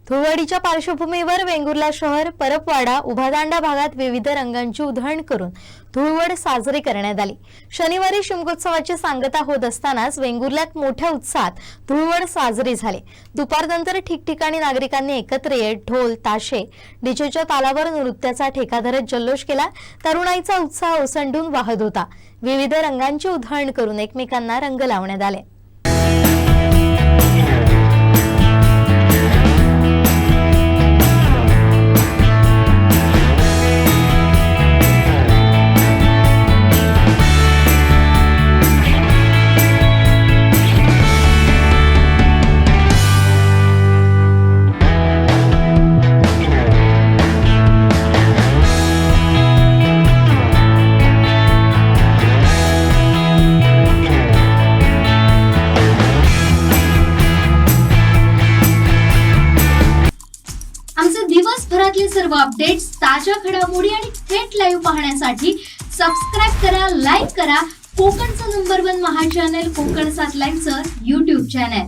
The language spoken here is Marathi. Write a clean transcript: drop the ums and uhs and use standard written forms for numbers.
धुळवडीच्या पार्श्वभूमीवर वेंगुर्ला शहर, परपवाडा, उभादांडा भागात विविध रंगांची उधळण करून धुळवड साजरी करण्यात आली। शनिवारी शिमगोत्सवाची सांगता होत असतानाच वेंगुर्ल्यात मोठ्या उत्साहात धुळवड साजरी झाली। दुपारनंतर ठिकठिकाणी नागरिकांनी एकत्र येत ढोल, ताशे, डीजेच्या तालावर नृत्याचा ठेका धरत जल्लोष केला। तरुणाईचा उत्साह ओसंडून वाहत होता। विविध रंगांची उधळण करून एकमेकांना रंग लावण्यात आले। आमचे दिवसभरातले सर्व अपडेट्स, ताज्या घडामोडी आणि थेट लाईव्ह पाहण्यासाठी सबस्क्राइब करा, लाईक करा कोकणचं नंबर 1 महा चॅनल कोकण 7 लाईव्हचं YouTube चॅनल।